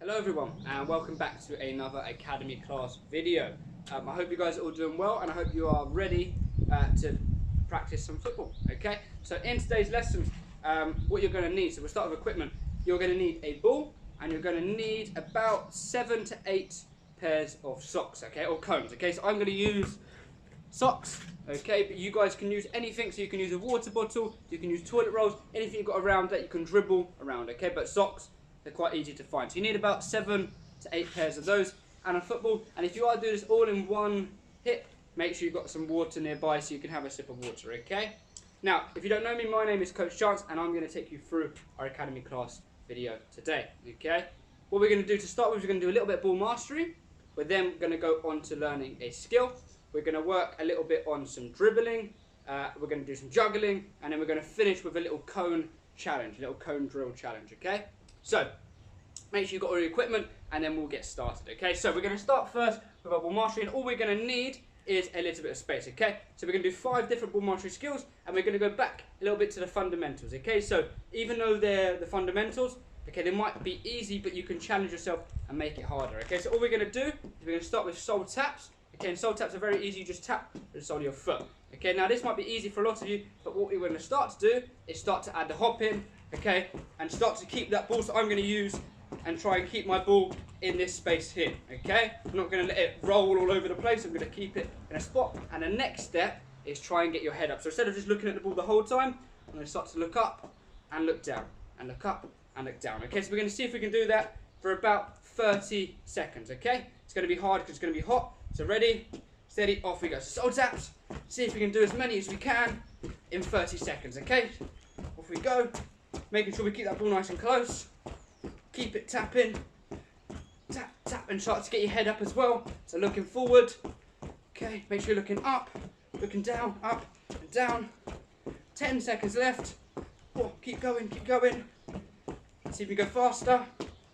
Hello everyone and welcome back to another Academy class video. I hope you guys are all doing well and I hope you are ready to practice some football. Okay, so in today's lesson what you're going to need, so we'll start with equipment. You're going to need a ball and you're going to need about 7 to 8 pairs of socks, okay, or cones. Okay, so I'm going to use socks, okay, but you guys can use anything. So you can use a water bottle, you can use toilet rolls, anything you've got around that you can dribble around, okay, but socks, they're quite easy to find. So you need about 7 to 8 pairs of those and a football. And if you are doing this all in one hit, make sure you've got some water nearby so you can have a sip of water, okay? Now, if you don't know me, my name is Coach Chance and I'm going to take you through our Academy class video today, okay? What we're going to do to start with, we're going to do a little bit of ball mastery. We're then going to go on to learning a skill. We're going to work a little bit on some dribbling. We're going to do some juggling. And then we're going to finish with a little cone challenge, a little cone drill challenge, okay? So, make sure you've got all your equipment and then we'll get started, okay? So, we're going to start first with our ball mastery and all we're going to need is a little bit of space, okay? So, we're going to do 5 different ball mastery skills and we're going to go back a little bit to the fundamentals, okay? So, even though they're the fundamentals, okay, they might be easy, but you can challenge yourself and make it harder, okay? So, all we're going to do is we're going to start with sole taps. Okay, and sole taps are very easy, you just tap the sole of your foot. Okay, now this might be easy for a lot of you, but what we're going to start to do is start to add the hop in, okay, and start to keep that ball. So I'm going to use and try and keep my ball in this space here, okay? I'm not going to let it roll all over the place, I'm going to keep it in a spot. And the next step is try and get your head up. So instead of just looking at the ball the whole time, I'm going to start to look up and look down, and look up and look down. Okay, so we're going to see if we can do that for about 30 seconds, okay? It's going to be hard because it's going to be hot. So ready, steady, off we go. So sole taps, see if we can do as many as we can in 30 seconds, okay? Off we go, making sure we keep that ball nice and close. Keep it tapping, tap, tap, and start to get your head up as well. So looking forward, okay, make sure you're looking up, looking down, up and down. 10 seconds left. Oh, keep going, keep going. See if we go faster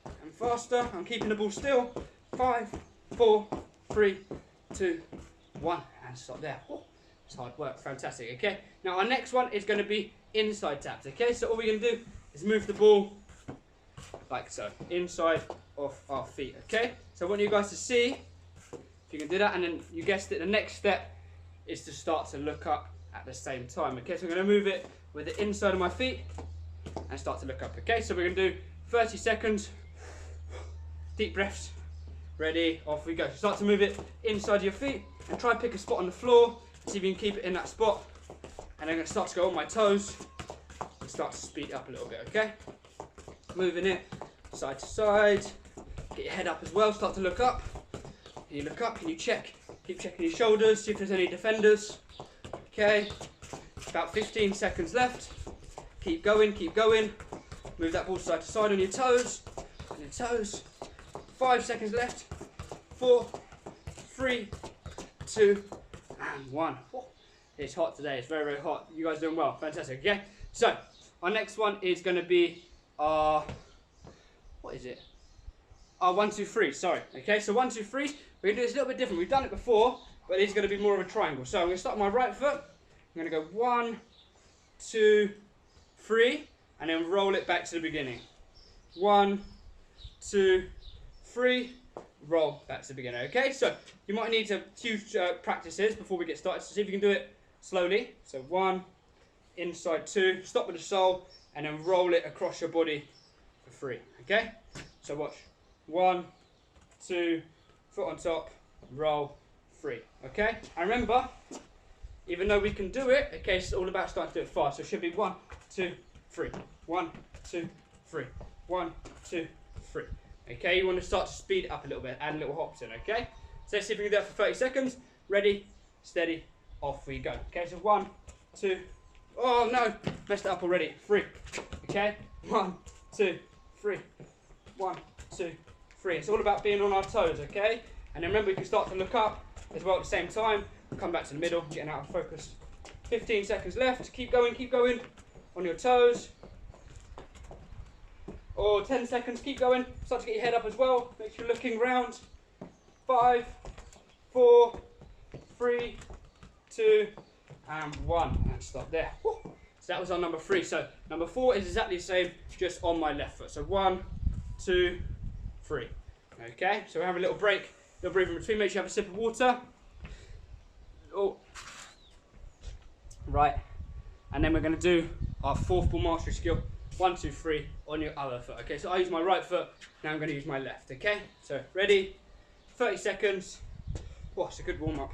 and faster. I'm keeping the ball still. 5, 4, 3, 2, 1, and stop there. Oh, it's hard work, fantastic, okay? Now our next one is going to be inside taps, okay? So all we're going to do is move the ball like so, inside of our feet, okay? So I want you guys to see if you can do that, and then you guessed it, the next step is to start to look up at the same time, okay? So I'm going to move it with the inside of my feet and start to look up, okay? So we're going to do 30 seconds, deep breaths. Ready, off we go. Start to move it inside your feet and try and pick a spot on the floor. See if you can keep it in that spot. And I'm going to start to go on my toes and start to speed it up a little bit, okay? Moving it side to side. Get your head up as well. Start to look up. Can you look up? Can you check? Keep checking your shoulders. See if there's any defenders. Okay. About 15 seconds left. Keep going, keep going. Move that ball side to side on your toes. On your toes. 5 seconds left. 4, 3, 2, and 1. Oh, it's hot today. It's very, very hot. You guys are doing well. Fantastic. Okay. So our next one is going to be our, what is it? Our 1, 2, 3. Sorry. Okay. So 1, 2, 3. We're going to do this a little bit different. We've done it before, but it's going to be more of a triangle. So I'm going to start with my right foot. I'm going to go 1, 2, 3, and then roll it back to the beginning. 1, 2, 3, roll back to the beginning, okay? So you might need a few practices before we get started, so see if you can do it slowly. So 1, inside 2, stop with the sole, and then roll it across your body for 3, okay? So watch, 1, 2, foot on top, roll, 3, okay? And remember, even though we can do it, okay, it's all about starting to do it fast. So it should be 1, 2, 3, 1, 2, 3, 1, 2, 3. Okay, you want to start to speed it up a little bit, add a little hops in, okay? So let's see if we can do that for 30 seconds. Ready, steady, off we go. Okay, so 1, 2, oh no, messed it up already. 3, okay? 1, 2, 3, 1, 2, 3. It's all about being on our toes, okay? And then remember, you can start to look up as well at the same time. Come back to the middle, getting out of focus. 15 seconds left. Keep going on your toes. Or 10 seconds, keep going. Start to get your head up as well. Make sure you're looking round. 5, 4, 3, 2, and 1. And stop there. Woo. So that was our number 3. So number 4 is exactly the same, just on my left foot. So 1, 2, 3. Okay, so we have a little break, little breathe in between. Make sure you have a sip of water. Oh, right, and then we're going to do our 4th ball mastery skill. 1, 2, 3 on your other foot. Okay, so I use my right foot. Now I'm going to use my left. Okay, so ready, 30 seconds. Oh, it's a good warm up.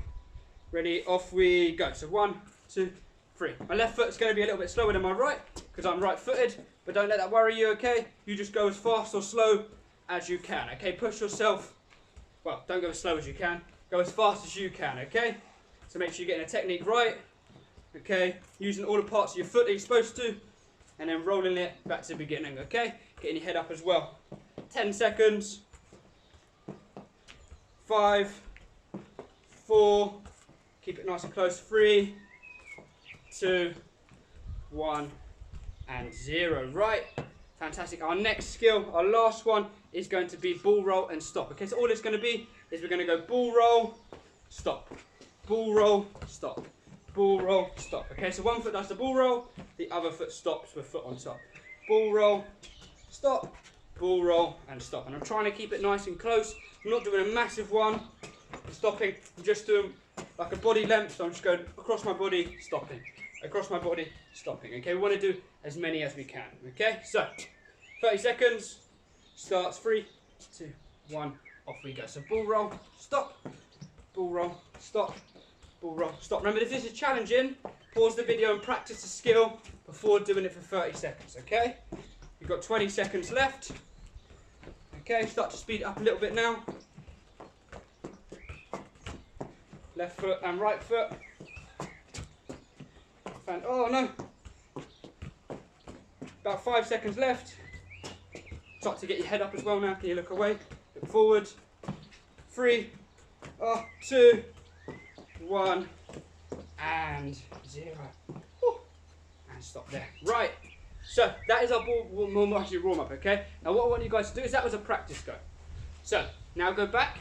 Ready, off we go. So 1, 2, 3. My left foot's going to be a little bit slower than my right because I'm right-footed, but don't let that worry you. Okay, you just go as fast or slow as you can. Okay, push yourself. Well, don't go as slow as you can. Go as fast as you can. Okay, so make sure you're getting a technique right. Okay, using all the parts of your foot that you're supposed to, and then rolling it back to the beginning. Okay, getting your head up as well. 10 seconds. 5, 4. Keep it nice and close. 3, 2, 1, and 0. Right, fantastic. Our next skill, our last one, is going to be ball roll and stop. Okay, so all it's going to be is we're going to go ball roll, stop, ball roll, stop, ball roll, stop. Okay, so one foot does the ball roll, the other foot stops with foot on top. Ball roll, stop, ball roll, and stop. And I'm trying to keep it nice and close. I'm not doing a massive one. I'm stopping. I'm just doing like a body length. So I'm just going across my body, stopping. Across my body, stopping. Okay, we want to do as many as we can. Okay, so 30 seconds. Starts. 3, 2, 1. Off we go. So ball roll, stop, ball roll, stop, ball roll, stop. Remember, if this is challenging, pause the video and practice the skill before doing it for 30 seconds. Okay, you've got 20 seconds left. Okay, start to speed it up a little bit now. Left foot and right foot. And oh no! About 5 seconds left. Start to get your head up as well now. Can you look away? Look forward. 3, 2, 1, and 0. Woo. And stop there. Right. So that is our ball mastery warm up. Okay. Now what I want you guys to do is that was a practice go. So now go back,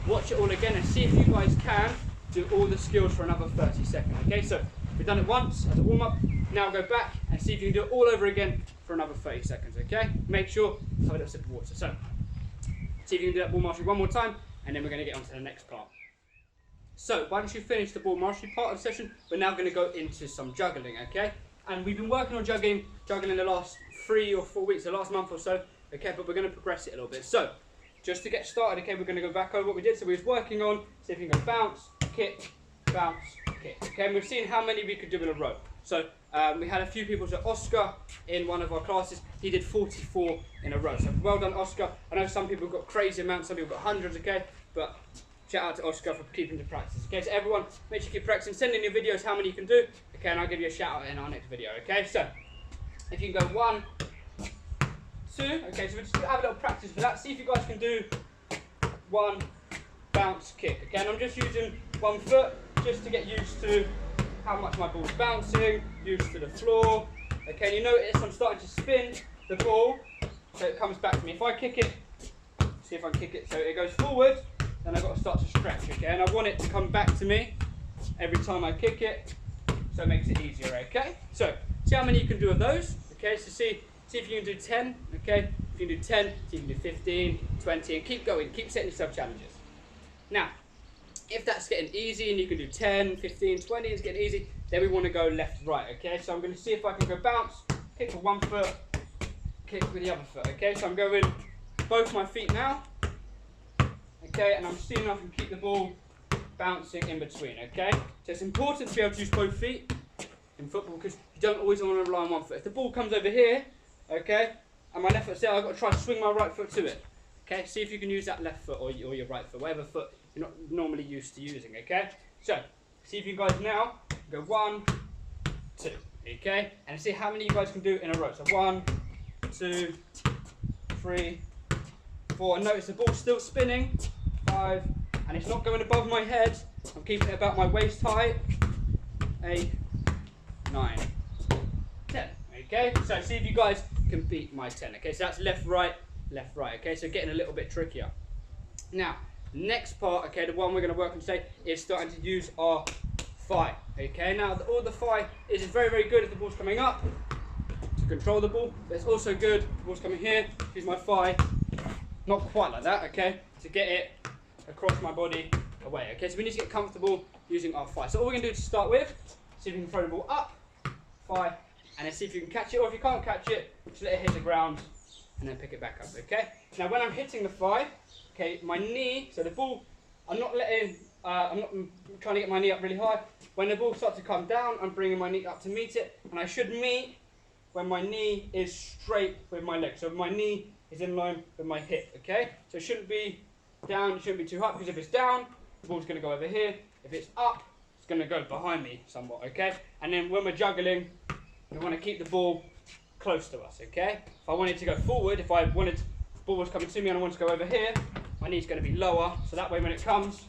watch it all again, and see if you guys can do all the skills for another 30 seconds. Okay. So we've done it once as a warm up. Now go back and see if you can do it all over again for another 30 seconds. Okay. Make sure you have a little sip of water. So see if you can do that ball mastery one more time, and then we're going to get on to the next part. So once you finish the ball mastery part of the session, we're now going to go into some juggling. Okay. And we've been working on juggling the last 3 or 4 weeks, the last month or so, okay, but we're going to progress it a little bit. So, just to get started, okay, we're going to go back over what we did. So we was working on, see if you can go bounce, kick, okay, and we've seen how many we could do in a row. So, we had a few people, so Oscar, in one of our classes, he did 44 in a row. So, well done, Oscar. I know some people got crazy amounts, some people got hundreds, okay, but shout out to Oscar for keeping to practice. Okay, so everyone, make sure you keep practicing. Send in your videos how many you can do. Okay, and I'll give you a shout out in our next video. Okay, so if you can go 1, 2. Okay, so we'll just have a little practice for that. See if you guys can do 1, bounce, kick. Okay, and I'm just using one foot just to get used to how much my ball's bouncing, used to the floor. Okay, and you notice I'm starting to spin the ball so it comes back to me. If I kick it, see if I can kick it so it goes forward. Then I've got to start to stretch, okay? And I want it to come back to me every time I kick it, so it makes it easier, okay? So, see how many you can do of those, okay? So see if you can do 10, okay? If you can do 10, see if you can do 15, 20, and keep going, keep setting yourself challenges. Now, if that's getting easy and you can do 10, 15, 20, it's getting easy, then we want to go left, right, okay? So I'm going to see if I can go bounce, kick with one foot, kick with the other foot, okay? So I'm going both my feet now. Okay, and I'm seeing if I can keep the ball bouncing in between, okay? So it's important to be able to use both feet in football because you don't always want to rely on one foot. If the ball comes over here, okay, and my left foot's there, I've got to try to swing my right foot to it. Okay, see if you can use that left foot or your right foot, whatever foot you're not normally used to using, okay? So, see if you guys now go 1, 2, okay? And see how many you guys can do in a row. So 1, 2, 3, 4. And notice the ball's still spinning. 5, and it's not going above my head. I'm keeping it about my waist height. 8, 9, 10. Okay, so see if you guys can beat my 10. Okay, so that's left, right. Okay, so getting a little bit trickier. Now, next part, okay, the one we're going to work on today is starting to use our thigh. Okay, now all the thigh is very, very good if the ball's coming up to control the ball. But it's also good if the ball's coming here. Use my thigh not quite like that, okay, to get it across my body away, okay, so we need to get comfortable using our thigh. So all we're going to do to start with, see if you can throw the ball up, thigh, and then see if you can catch it, or if you can't catch it, just let it hit the ground, and then pick it back up, okay. Now when I'm hitting the thigh, okay, my knee, so the ball, I'm not trying to get my knee up really high. When the ball starts to come down, I'm bringing my knee up to meet it, and I should meet when my knee is straight with my leg. So my knee is in line with my hip, okay? So it shouldn't be down, it shouldn't be too high, because if it's down, the ball's going to go over here. If it's up, it's going to go behind me somewhat, okay? And then when we're juggling, we want to keep the ball close to us, okay? If I wanted to go forward, if I wanted, the ball was coming to me and I wanted to go over here, my knee's going to be lower, so that way when it comes,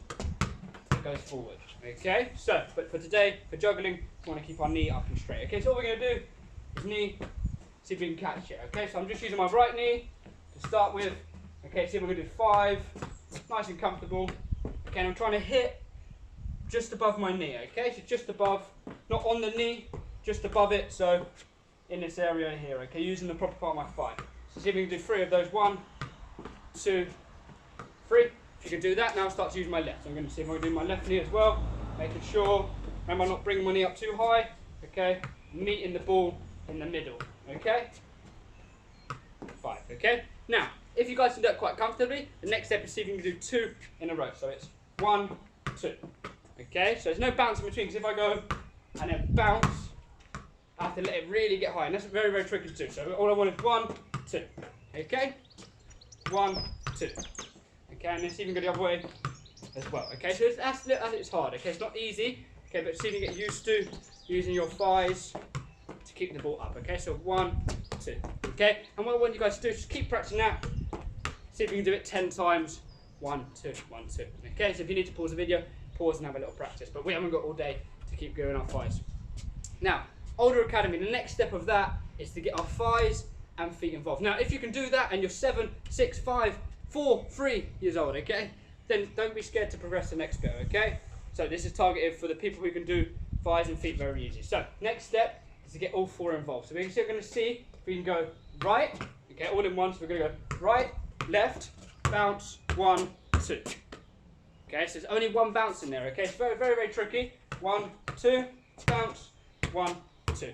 it goes forward, okay? So, but for today, for juggling, we want to keep our knee up and straight, okay? So what we're going to do is knee, see if we can catch it, okay? So I'm just using my right knee to start with, okay? See if we're going to do 5, nice and comfortable, okay? And I'm trying to hit just above my knee, okay? So just above, not on the knee, just above it, so in this area here, okay? Using the proper part of my thigh. So see if we can do 3 of those, 1, 2, 3. If you can do that, now I'll start to use my left. So I'm going to see if I can do my left knee as well, making sure, remember I'm not bringing my knee up too high, okay? Meeting the ball in the middle, okay? 5, okay? Now, if you guys can do it quite comfortably, the next step is see if you can do 2 in a row. So it's 1, 2, okay? So there's no bounce in between, because if I go and then bounce, I have to let it really get high, and that's very, very tricky to do. So all I want is 1, 2, okay? 1, 2. Okay, and then see if you can go the other way as well. Okay, so it's hard. Okay, it's not easy. Okay, but see if you can get used to using your thighs to keep the ball up. Okay, so 1, 2. Okay, and what I want you guys to do is just keep practicing that. See if you can do it 10 times. 1, 2, 1, 2. Okay, so if you need to pause the video, pause and have a little practice. But we haven't got all day to keep going our thighs. Now, older academy. The next step of that is to get our thighs and feet involved. Now, if you can do that and you're 7, 6, 5, 4, 3 years old, okay, then don't be scared to progress the next bit, okay? So this is targeted for the people who can do thighs and feet very easy. So next step is to get all 4 involved. So we're going to see if we can go right, okay, all in one. So we're going to go right, left, bounce, 1, 2. Okay, so there's only 1 bounce in there, okay? It's very, very, very tricky. 1, 2, bounce, 1, 2.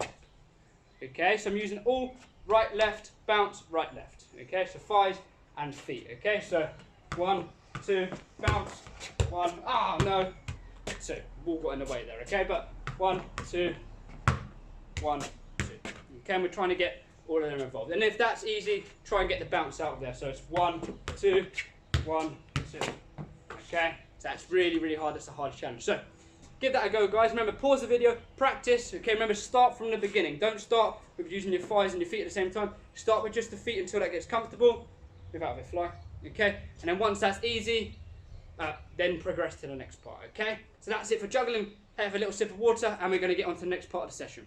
Okay, so I'm using all right, left, bounce, right, left. Okay, so thighs and feet. Okay, so 1, 2, bounce, 1, no, 2. Ball got in the way there, okay, but 1, 2, 1, 2. Okay, and we're trying to get all of them involved. And if that's easy, try and get the bounce out of there. So it's 1, 2, 1, 2. Okay, so that's really, really hard. That's a hard challenge. So give that a go, guys. Remember, pause the video, practice. Okay, remember, start from the beginning. Don't start with using your thighs and your feet at the same time. Start with just the feet until that gets comfortable. Move out of it, fly. Okay, and then once that's easy, then progress to the next part. Okay, so that's it for juggling. Have a little sip of water, and we're going to get on to the next part of the session.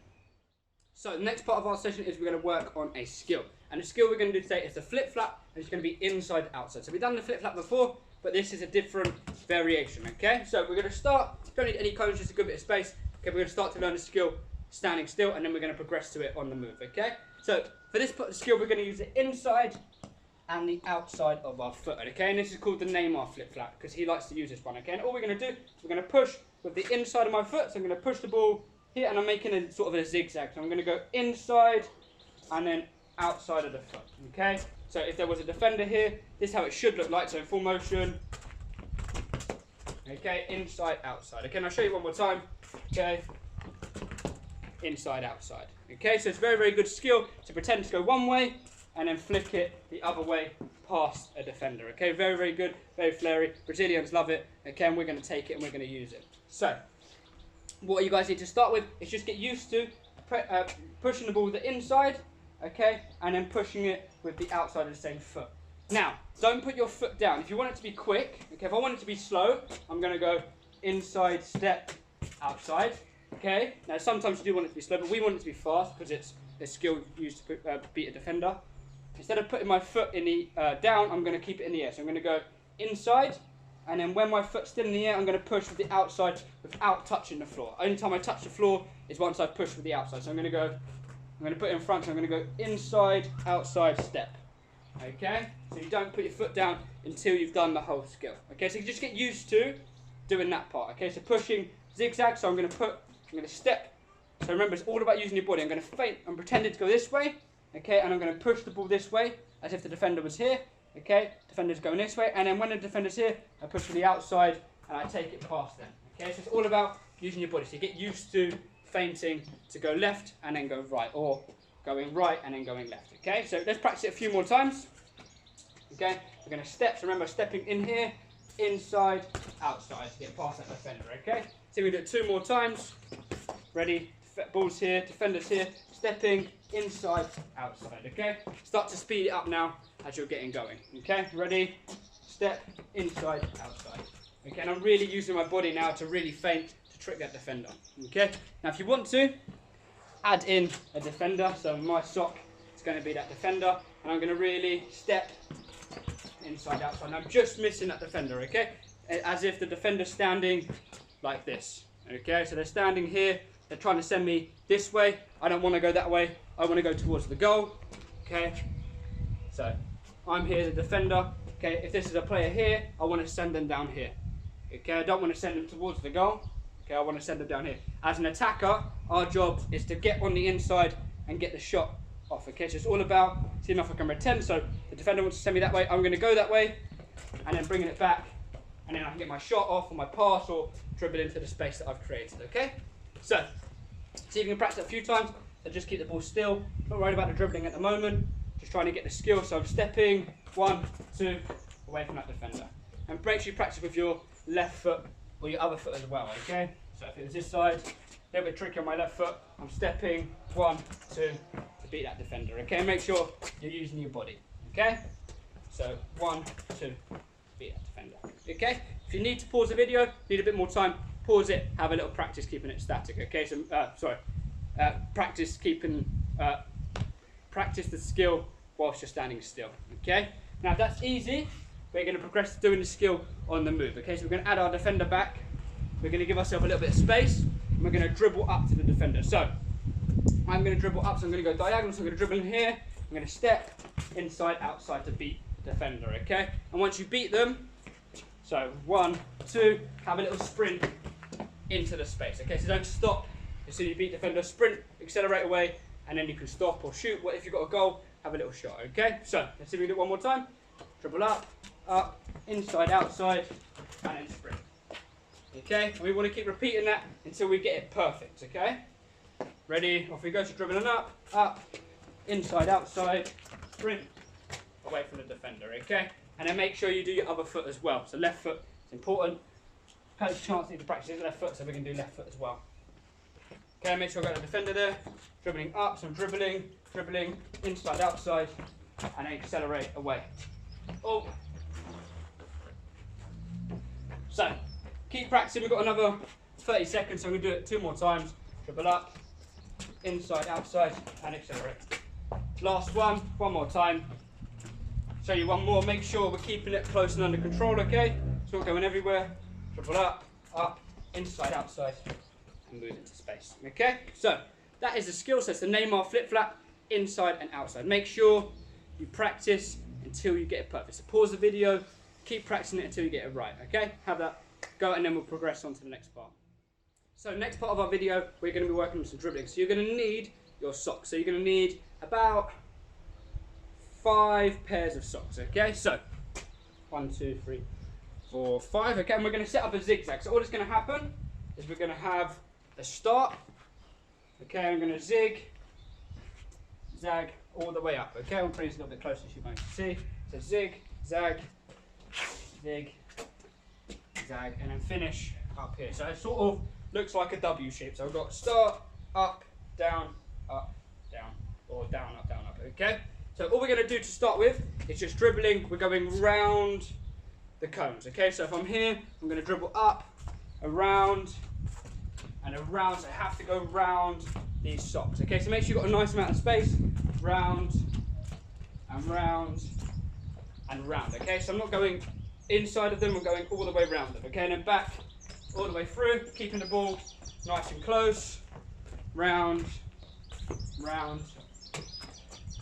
So the next part of our session is we're going to work on a skill, and the skill we're going to do today is the flip flap, and it's going to be inside outside. So we've done the flip flap before, but this is a different variation. Okay, so we're going to start. Don't need any cones, just a good bit of space. Okay, we're going to start to learn the skill standing still, and then we're going to progress to it on the move. Okay, so for this skill, we're going to use the inside and the outside of our foot. Okay, and this is called the Neymar flip flap because he likes to use this one. Okay, and all we're going to do is we're going to push with the inside of my foot. So I'm going to push the ball here, and I'm making a sort of a zigzag. So I'm going to go inside and then outside of the foot. Okay, so if there was a defender here, this is how it should look like. So in full motion. Okay, inside, outside. Okay, and I'll show you one more time. Okay, inside, outside. Okay, so it's a very, very good skill to pretend to go one way and then flick it the other way past a defender. Okay, very, very good, very flary. Brazilians love it. Okay, and we're going to take it and we're going to use it. So, what you guys need to start with is just get used to pushing the ball with the inside, okay, and then pushing it with the outside of the same foot. Now, don't put your foot down. If you want it to be quick, okay, if I want it to be slow, I'm going to go inside, step, outside, okay. Now, sometimes you do want it to be slow, but we want it to be fast because it's a skill used to beat a defender. Instead of putting my foot in the down, I'm going to keep it in the air. So I'm going to go inside, and then when my foot's still in the air, I'm going to push with the outside without touching the floor. Only time I touch the floor is once I push with the outside. So I'm going to put it in front, so I'm going to go inside, outside, step. Okay, so you don't put your foot down until you've done the whole skill. Okay, so you just get used to doing that part. Okay, so pushing zigzag. So I'm going to step. So remember, it's all about using your body. I'm going to feint and pretend to go this way. Okay, and I'm going to push the ball this way as if the defender was here. Okay, defender's going this way, and then when the defender's here, I push to the outside and I take it past them. Okay, so it's all about using your body. So you get used to feinting to go left and then go right, or going right and then going left. Okay, so let's practice it a few more times. Okay, we're going to step. So remember, stepping in here, inside, outside to get past that defender. Okay, so we do it 2 more times. Ready? Ball's here, defender's here, stepping inside, outside. Okay, start to speed it up now as you're getting going. Okay, ready? Step inside, outside. Okay, and I'm really using my body now to really feint to trick that defender. Okay, now if you want to add in a defender, so my sock is going to be that defender, and I'm going to really step inside, outside. And I'm just missing that defender. Okay, as if the defender's standing like this. Okay, so they're standing here. They're trying to send me this way. I don't want to go that way. I want to go towards the goal. Okay, so I'm here, the defender. Okay, if this is a player here, I want to send them down here. Okay, I don't want to send them towards the goal. Okay, I want to send them down here. As an attacker, our job is to get on the inside and get the shot off. Okay, so it's all about seeing if I can pretend. So the defender wants to send me that way. I'm going to go that way, and then bringing it back, and then I can get my shot off or my pass or dribble into the space that I've created. Okay. So, see if you can practice it a few times, so just keep the ball still, not worried about the dribbling at the moment, just trying to get the skill, so I'm stepping, 1, 2, away from that defender. And make sure you practice with your left foot or your other foot as well, okay? So if it was this side, a little bit tricky on my left foot, I'm stepping, 1, 2, to beat that defender, okay? Make sure you're using your body, okay? So, 1, 2, beat that defender, okay? If you need to pause the video, need a bit more time, pause it, have a little practice keeping it static, okay? So, practice the skill whilst you're standing still, okay? Now, if that's easy, we're going to progress to doing the skill on the move, okay? So we're going to add our defender back, we're going to give ourselves a little bit of space, and we're going to dribble up to the defender. So, I'm going to dribble up, so I'm going to go diagonal, so I'm going to dribble in here, I'm going to step inside, outside to beat the defender, okay? And once you beat them, so 1, 2, have a little sprint into the space. Okay, so don't stop as soon as you beat the defender. Sprint, accelerate away, and then you can stop or shoot. What if you've got a goal? Have a little shot. Okay, so let's see if we can do it one more time. Dribble up, inside, outside, and then sprint. Okay, and we want to keep repeating that until we get it perfect. Okay, ready? Off we go. So dribbling up, inside, outside, sprint, away from the defender. Okay, and then make sure you do your other foot as well. So left foot is important. Coach chance need to practice his left foot, so we can do left foot as well. Okay, make sure I've got the defender there. Dribbling up, so I'm dribbling, inside, outside, and then accelerate away. Oh. So, keep practicing. We've got another 30 seconds, so I'm going to do it 2 more times. Dribble up, inside, outside, and accelerate. Last one more time. Show you one more. Make sure we're keeping it close and under control, okay? It's not going everywhere. Dribble up, inside, outside, and move into space. Okay? So, that is the skill set. So, Neymar flip-flap, inside and outside. Make sure you practice until you get it perfect. So, pause the video, keep practicing it until you get it right. Okay? Have that go, and then we'll progress on to the next part. So, next part of our video, we're going to be working on some dribbling. So, you're going to need your socks. So, you're going to need about 5 pairs of socks. Okay? So, 1, 2, 3, 4, 5. Okay, and we're going to set up a zigzag. So all that's going to happen is we're going to have a start. Okay, I'm going to zag all the way up. Okay, I'll bring this a little bit closer so you might see. So zig, zag, zig, zag, and then finish up here. So it sort of looks like a W shape. So I've got start, up, down, or down, up, down, up. Okay, so all we're going to do to start with is just dribbling. We're going round the cones. Okay, so if I'm here, I'm going to dribble up, around, and around. So I have to go round these socks. Okay, so make sure you've got a nice amount of space. Round, and round, and round. Okay, so I'm not going inside of them, I'm going all the way around them. Okay, and then back all the way through, keeping the ball nice and close. Round, round,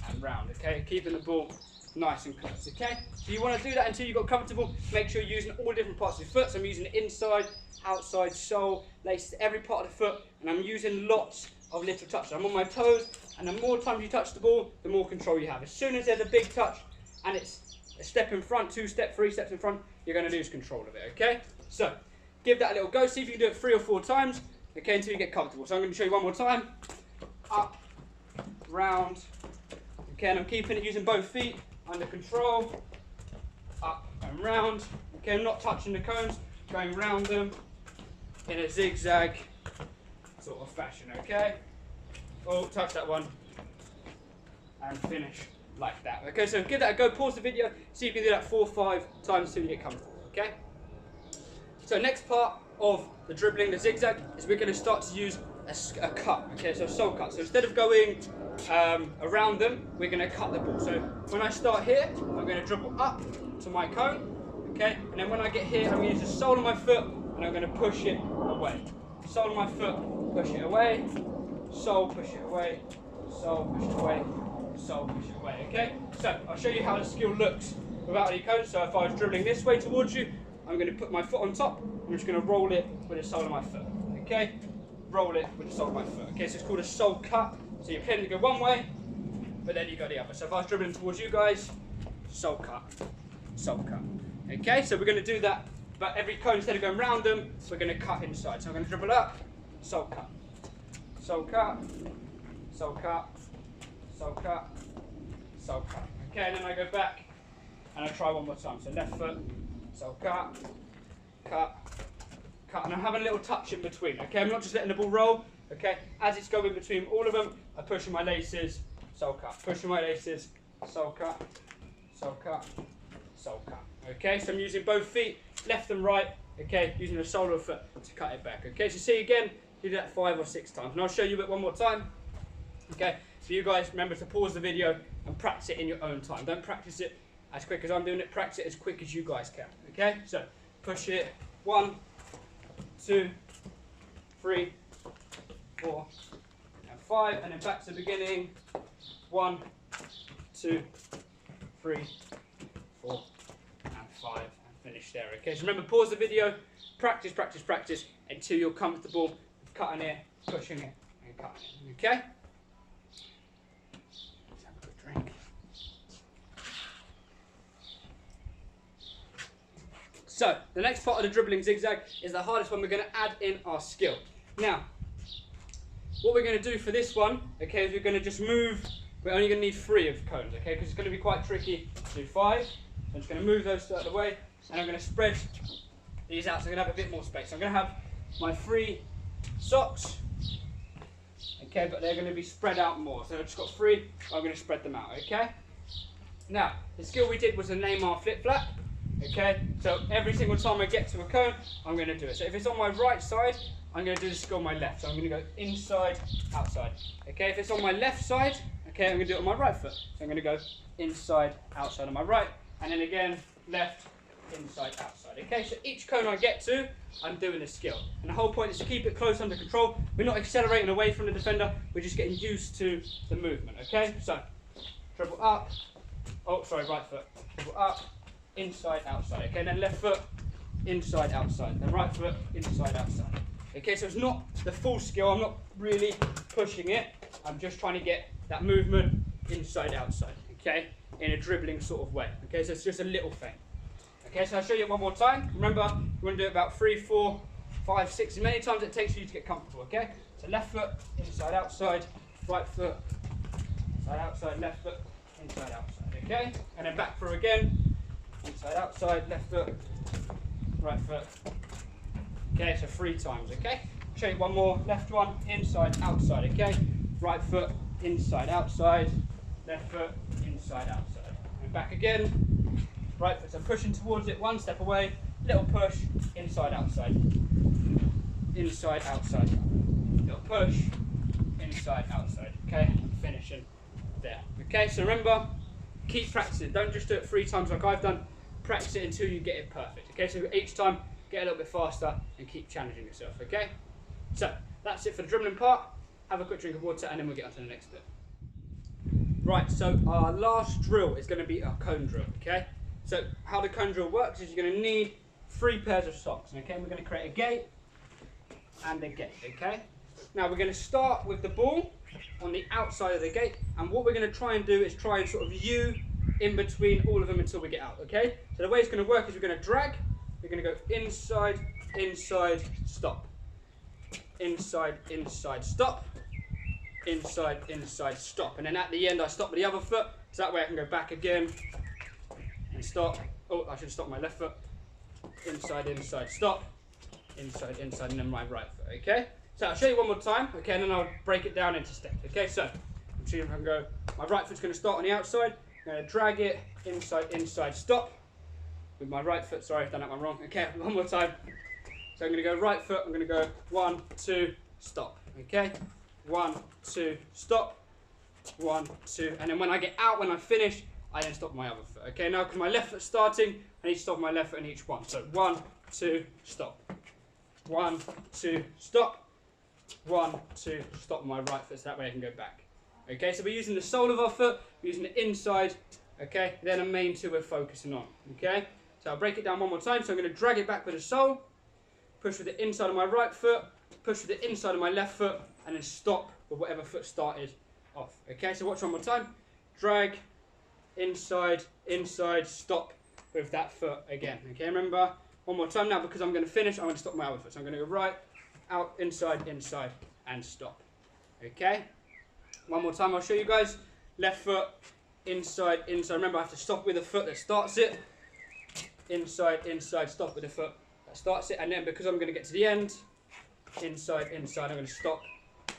and round. Okay, keeping the ball nice and close, okay? So you want to do that until you got comfortable. Make sure you're using all different parts of your foot. So I'm using the inside, outside, sole, laces, every part of the foot, and I'm using lots of little touches. I'm on my toes, and the more times you touch the ball, the more control you have. As soon as there's a big touch, and it's a step in front, 2 steps, 3 steps in front, you're going to lose control of it, okay? So, give that a little go. See if you can do it 3 or 4 times, okay, until you get comfortable. So I'm going to show you one more time. Up, round, okay, and I'm keeping it using both feet, under control, up and round, okay, I'm not touching the cones, going round them in a zigzag sort of fashion, okay? Oh, touch that one, and finish like that. Okay, so give that a go, pause the video, see if you can do that 4 or 5 times until you get comfortable, okay? So next part of the dribbling, the zigzag, is we're going to start to use a cut, okay, so a sole cut. So instead of going around them, we're going to cut the ball. So when I start here, I'm going to dribble up to my cone, okay, and then when I get here, I'm going to use the sole of my foot, and I'm going to push it away. Sole of my foot, push it away, sole, push it away, sole, push it away, sole, push it away, okay? So I'll show you how the skill looks without any cones. So if I was dribbling this way towards you, I'm going to put my foot on top, I'm just going to roll it with the sole of my foot, okay? Roll it with the sole of my foot, okay? So it's called a sole cut. So you tend to go one way, but then you go the other. So if I was dribbling towards you guys, sole cut, okay? So we're going to do that, but every cone, instead of going round them, we're going to cut inside. So I'm going to dribble up, sole cut, sole cut, sole cut, sole cut, sole cut, okay? And then I go back, and I try one more time. So left foot, sole cut, cut, cut, and I'm having a little touch in between, okay? I'm not just letting the ball roll, okay? As it's going between all of them, I'm pushing my laces, sole cut, pushing my laces, sole cut, sole cut, sole cut, okay? So I'm using both feet, left and right, okay? Using the sole of the foot to cut it back, okay? So see again, do that 5 or 6 times, and I'll show you it one more time, okay? So you guys remember to pause the video and practice it in your own time. Don't practice it as quick as I'm doing it, practice it as quick as you guys can, okay? So push it, 1, 2, 3, 4, and 5, and then back to the beginning, 1, 2, 3, 4, and 5, and finish there, okay? So remember, pause the video, practice, practice, practice, until you're comfortable with cutting it, pushing it, and cutting it, okay? Let's have a good drink. So, the next part of the dribbling zigzag is the hardest one. We're going to add in our skill. Now, what we're going to do for this one, okay, is we're going to just move. We're only going to need 3 of cones, okay, because it's going to be quite tricky to do 5. So I'm just going to move those out of the way, and I'm going to spread these out so I'm going to have a bit more space. So I'm going to have my 3 socks, okay, but they're going to be spread out more. So I've just got 3, I'm going to spread them out, okay? Now, the skill we did was a Neymar flip flap. Okay, so every single time I get to a cone, I'm going to do it. So if it's on my right side, I'm going to do the skill on my left. So I'm going to go inside, outside. Okay, if it's on my left side, okay, I'm going to do it on my right foot. So I'm going to go inside, outside on my right, and then again, left, inside, outside. Okay, so each cone I get to, I'm doing a skill. And the whole point is to keep it close under control. We're not accelerating away from the defender, we're just getting used to the movement. Okay, so dribble up, oh, sorry, right foot, dribble up, inside, outside, okay, and then left foot, inside, outside, then right foot, inside, outside. Okay, so it's not the full skill, I'm not really pushing it, I'm just trying to get that movement inside, outside, okay, in a dribbling sort of way, okay, so it's just a little thing. Okay, so I'll show you it one more time. Remember, you want to do it about 3, 4, 5, 6, as many times as it takes for you to get comfortable, okay? So left foot, inside, outside, right foot, inside, outside, left foot, inside, outside, okay? And then back through again. Inside, outside, left foot, right foot. Okay, so 3 times, okay? Show you one more, left one, inside, outside, okay? Right foot, inside, outside, left foot, inside, outside. And back again, right foot, so pushing towards it, 1 step away, little push, inside, outside. Inside, outside. Little push, inside, outside, okay? Finishing there. Okay, so remember, keep practicing, don't just do it 3 times like I've done. Practice it until you get it perfect, okay? So each time, get a little bit faster and keep challenging yourself, okay? So, that's it for the dribbling part. Have a quick drink of water and then we'll get on to the next bit. Right, so our last drill is going to be a cone drill, okay? So how the cone drill works is you're going to need 3 pairs of socks, okay? We're going to create a gate and a gate, okay? Now we're going to start with the ball on the outside of the gate, and what we're going to try and do is try and sort of U in between all of them until we get out, okay? So the way it's going to work is we're going to drag, we're going to go inside, inside, stop. Inside, inside, stop. Inside, inside, stop. And then at the end I stop with the other foot, so that way I can go back again and stop. Oh, I should stop my left foot. Inside, inside, stop. Inside, inside, and then my right foot, okay? So I'll show you one more time, okay, and then I'll break it down into steps, okay? So, I'm seeing if I can go, my right foot's going to start on the outside, I'm going to drag it, inside, inside, stop. With my right foot, sorry, I've done that one wrong, okay, one more time. So I'm going to go right foot, I'm going to go 1, 2, stop, okay? 1, 2, stop. 1, 2, and then when I get out, when I finish, I then stop my other foot. Okay, now because my left foot's starting, I need to stop my left foot in each one. So 1, 2, stop. 1, 2, stop. 1, 2, stop my right foot, so that way I can go back. Okay, so we're using the sole of our foot, we're using the inside, okay, then the main 2 we're focusing on. Okay, so I'll break it down one more time. So I'm going to drag it back with the sole, push with the inside of my right foot, push with the inside of my left foot, and then stop with whatever foot started off. Okay, so watch one more time. Drag, inside, inside, stop with that foot again. Okay, remember, one more time now, because I'm going to finish, I'm going to stop my other foot. So I'm going to go right, out, inside, inside, and stop. Okay, one more time, I'll show you guys. Left foot, inside, inside. Remember, I have to stop with the foot that starts it. Inside, inside, stop with the foot that starts it. And then because I'm going to get to the end, inside, inside, I'm going to stop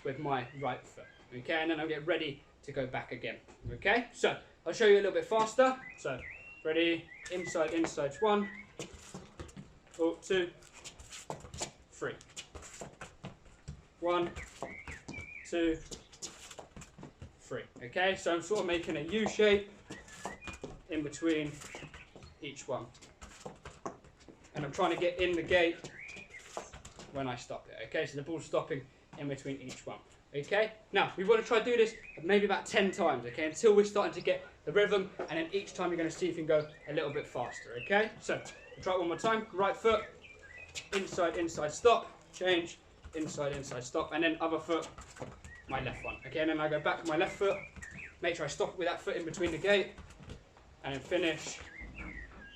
with my right foot. Okay, and then I'll get ready to go back again. Okay, so I'll show you a little bit faster. So, ready, inside, inside, 1, 2, 3. 1, 2, 3. Okay, so I'm sort of making a U shape in between each one. And I'm trying to get in the gate when I stop it. Okay, so the ball's stopping in between each one. Okay, now we want to try to do this maybe about 10 times, okay, until we're starting to get the rhythm, and then each time you're going to see if you can go a little bit faster. Okay, so we'll try it one more time. Right foot, inside, inside, stop, change, inside, inside, stop, and then other foot, my left one. Okay, and then I go back to my left foot, make sure I stop with that foot in between the gate, and then finish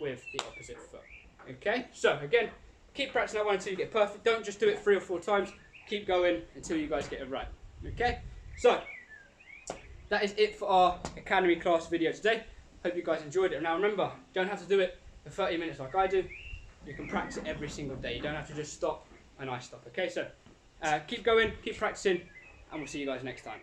with the opposite foot. Okay, so again, keep practicing that one until you get perfect. Don't just do it 3 or 4 times. Keep going until you guys get it right. Okay, so that is it for our academy class video today. Hope you guys enjoyed it. Now remember, you don't have to do it for 30 minutes like I do. You can practice it every single day. You don't have to just stop and I stop. Okay, so keep going, keep practicing, and we'll see you guys next time.